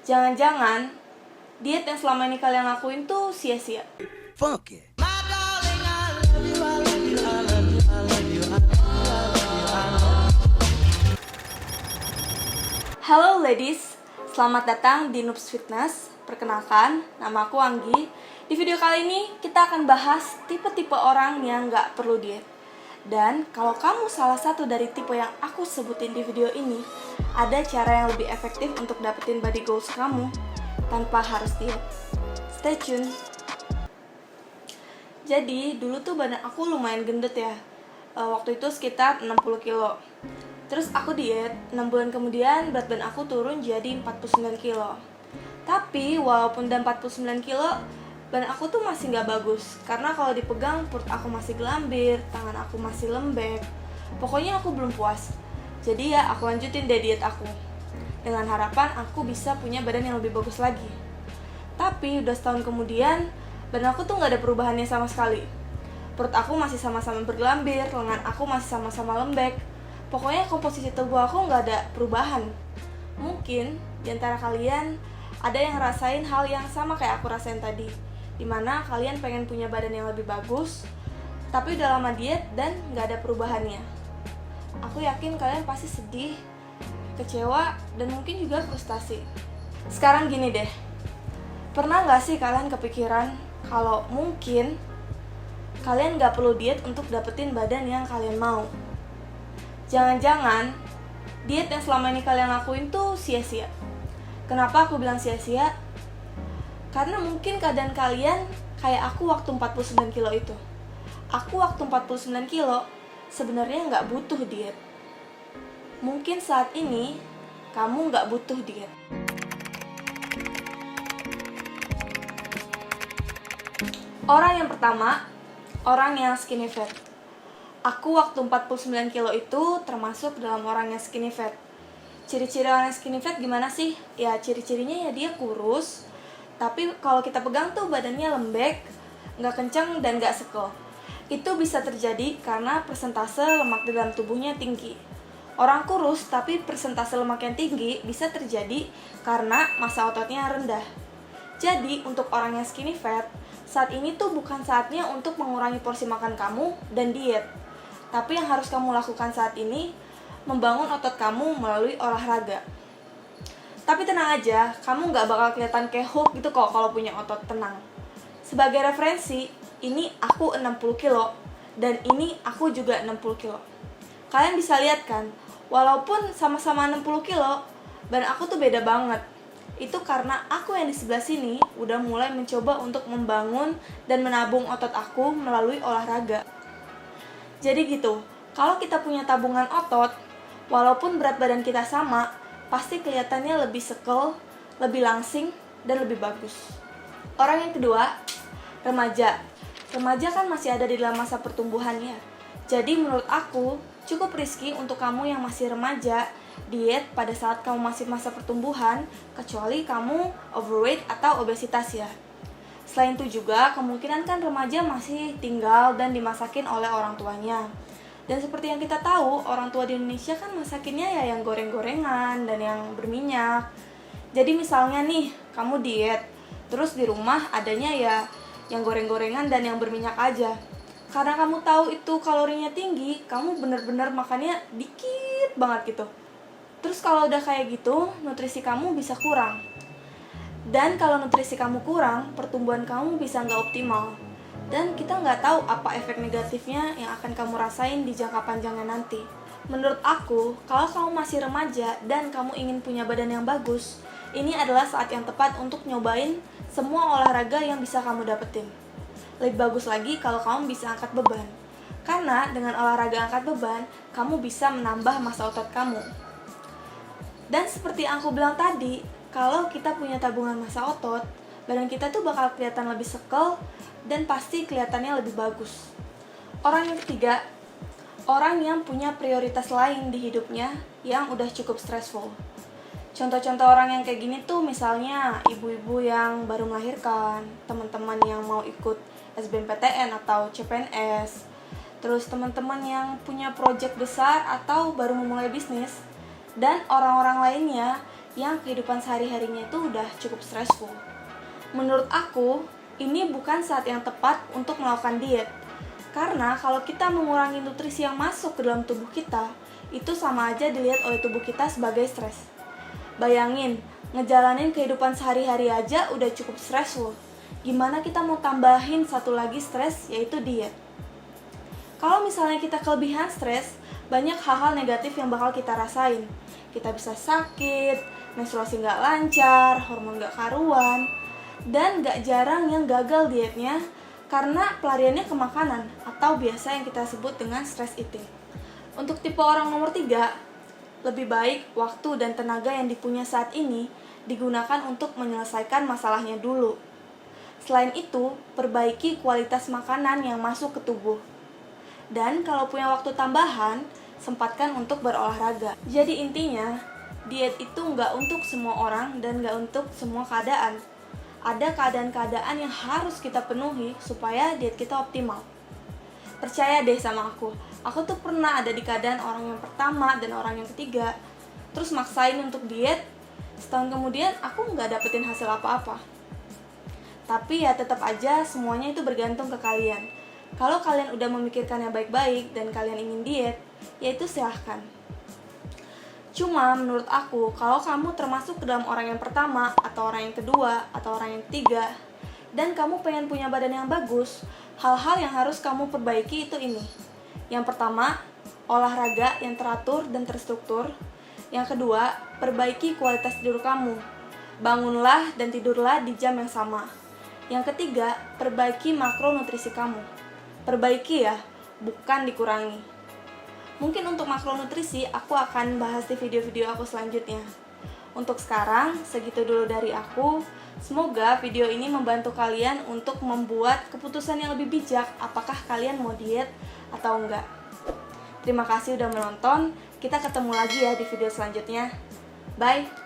Jangan-jangan diet yang selama ini kalian lakuin tuh sia-sia. Funky. Halo ladies, selamat datang di Noobs Fitness. Perkenalkan, nama aku Anggi. Di video kali ini kita akan bahas tipe-tipe orang yang gak perlu diet. Dan kalau kamu salah satu dari tipe yang aku sebutin di video ini, ada cara yang lebih efektif untuk dapetin body goals kamu tanpa harus diet. Stay tune. Jadi dulu tuh badan aku lumayan gendut ya. Waktu itu sekitar 60 kilo. Terus aku diet, 6 bulan kemudian berat badan aku turun jadi 49 kilo. Tapi walaupun udah 49 kilo, badan aku tuh masih gak bagus. Karena kalau dipegang perut aku masih gelambir, tangan aku masih lembek. Pokoknya aku belum puas. Jadi ya aku lanjutin deh diet aku, dengan harapan aku bisa punya badan yang lebih bagus lagi. Tapi udah setahun kemudian, badan aku tuh gak ada perubahannya sama sekali. Perut aku masih sama-sama bergelambir, lengan aku masih sama-sama lembek. Pokoknya komposisi tubuh aku gak ada perubahan. Mungkin diantara kalian ada yang ngerasain hal yang sama kayak aku rasain tadi, dimana kalian pengen punya badan yang lebih bagus, tapi udah lama diet dan gak ada perubahannya. Aku yakin kalian pasti sedih, kecewa, dan mungkin juga frustasi. Sekarang gini deh, pernah gak sih kalian kepikiran kalau mungkin kalian gak perlu diet untuk dapetin badan yang kalian mau? Jangan-jangan diet yang selama ini kalian lakuin tuh sia-sia. Kenapa aku bilang sia-sia? Karena mungkin keadaan kalian kayak aku waktu 49 kilo itu. Aku waktu 49 kilo sebenarnya nggak butuh diet. Mungkin saat ini kamu nggak butuh diet. Orang yang pertama, orang yang skinny fat. Aku waktu 49 kilo itu termasuk dalam orang yang skinny fat. Ciri-ciri orang yang skinny fat gimana sih? Ya ciri-cirinya ya dia kurus, tapi kalau kita pegang tuh badannya lembek, nggak kencang dan nggak sekol. Itu bisa terjadi karena persentase lemak di dalam tubuhnya tinggi. Orang kurus tapi persentase lemak yang tinggi bisa terjadi karena massa ototnya rendah. Jadi untuk orang yang skinny fat, saat ini tuh bukan saatnya untuk mengurangi porsi makan kamu dan diet. Tapi yang harus kamu lakukan saat ini, membangun otot kamu melalui olahraga. Tapi tenang aja, kamu gak bakal kelihatan kayak Hulk gitu kok kalau punya otot, tenang. Sebagai referensi, ini aku 60 kilo, dan ini aku juga 60 kilo. Kalian bisa lihat kan, walaupun sama-sama 60 kilo, badan aku tuh beda banget. Itu karena aku yang di sebelah sini udah mulai mencoba untuk membangun dan menabung otot aku melalui olahraga. Jadi gitu, kalau kita punya tabungan otot, walaupun berat badan kita sama, pasti kelihatannya lebih sekol, lebih langsing, dan lebih bagus. Orang yang kedua, remaja. Remaja kan masih ada di dalam masa pertumbuhannya. Jadi menurut aku, cukup risky untuk kamu yang masih remaja diet pada saat kamu masih masa pertumbuhan, kecuali kamu overweight atau obesitas ya. Selain itu juga, kemungkinan kan remaja masih tinggal dan dimasakin oleh orang tuanya. Dan seperti yang kita tahu, orang tua di Indonesia kan masakinnya ya yang goreng-gorengan dan yang berminyak. Jadi misalnya nih, kamu diet, terus di rumah adanya ya yang goreng-gorengan dan yang berminyak aja. Karena kamu tahu itu kalorinya tinggi, kamu bener-bener makannya dikit banget gitu. Terus kalau udah kayak gitu, nutrisi kamu bisa kurang. Dan kalau nutrisi kamu kurang, pertumbuhan kamu bisa nggak optimal. Dan kita nggak tahu apa efek negatifnya yang akan kamu rasain di jangka panjangnya nanti. Menurut aku, kalau kamu masih remaja dan kamu ingin punya badan yang bagus, ini adalah saat yang tepat untuk nyobain semua olahraga yang bisa kamu dapetin. Lebih bagus lagi kalau kamu bisa angkat beban. Karena dengan olahraga angkat beban, kamu bisa menambah massa otot kamu. Dan seperti yang aku bilang tadi, kalau kita punya tabungan massa otot, badan kita tuh bakal kelihatan lebih sekol dan pasti kelihatannya lebih bagus. Orang yang ketiga, orang yang punya prioritas lain di hidupnya yang udah cukup stressful. Contoh-contoh orang yang kayak gini tuh misalnya ibu-ibu yang baru melahirkan, teman-teman yang mau ikut SBMPTN atau CPNS, terus teman-teman yang punya project besar atau baru memulai bisnis, dan orang-orang lainnya yang kehidupan sehari-harinya itu udah cukup stressful. Menurut aku, ini bukan saat yang tepat untuk melakukan diet. Karena kalau kita mengurangi nutrisi yang masuk ke dalam tubuh kita, itu sama aja dilihat oleh tubuh kita sebagai stres. Bayangin, ngejalanin kehidupan sehari-hari aja udah cukup stressful. Gimana kita mau tambahin satu lagi stres, yaitu diet? Kalau misalnya kita kelebihan stres, banyak hal-hal negatif yang bakal kita rasain. Kita bisa sakit, menstruasi nggak lancar, hormon nggak karuan, dan nggak jarang yang gagal dietnya karena pelariannya ke makanan atau biasa yang kita sebut dengan stress eating. Untuk tipe orang nomor 3, lebih baik waktu dan tenaga yang dipunya saat ini digunakan untuk menyelesaikan masalahnya dulu. Selain itu, perbaiki kualitas makanan yang masuk ke tubuh. Dan kalau punya waktu tambahan, sempatkan untuk berolahraga. Jadi intinya, diet itu nggak untuk semua orang dan nggak untuk semua keadaan. Ada keadaan-keadaan yang harus kita penuhi supaya diet kita optimal. Percaya deh sama aku tuh pernah ada di keadaan orang yang pertama dan orang yang ketiga. Terus maksain untuk diet, setahun kemudian aku nggak dapetin hasil apa-apa. Tapi ya tetap aja semuanya itu bergantung ke kalian. Kalau kalian udah memikirkannya baik-baik dan kalian ingin diet, yaitu silahkan. Cuma menurut aku, kalau kamu termasuk ke dalam orang yang pertama, atau orang yang kedua, atau orang yang ketiga, dan kamu pengen punya badan yang bagus, hal-hal yang harus kamu perbaiki itu ini. Yang pertama, olahraga yang teratur dan terstruktur. Yang kedua, perbaiki kualitas tidur kamu. Bangunlah dan tidurlah di jam yang sama. Yang ketiga, perbaiki makronutrisi kamu. Perbaiki ya, bukan dikurangi. Mungkin untuk makronutrisi aku akan bahas di video-video aku selanjutnya. Untuk sekarang, segitu dulu dari aku. Semoga video ini membantu kalian untuk membuat keputusan yang lebih bijak apakah kalian mau diet atau enggak. Terima kasih udah menonton. Kita ketemu lagi ya di video selanjutnya. Bye!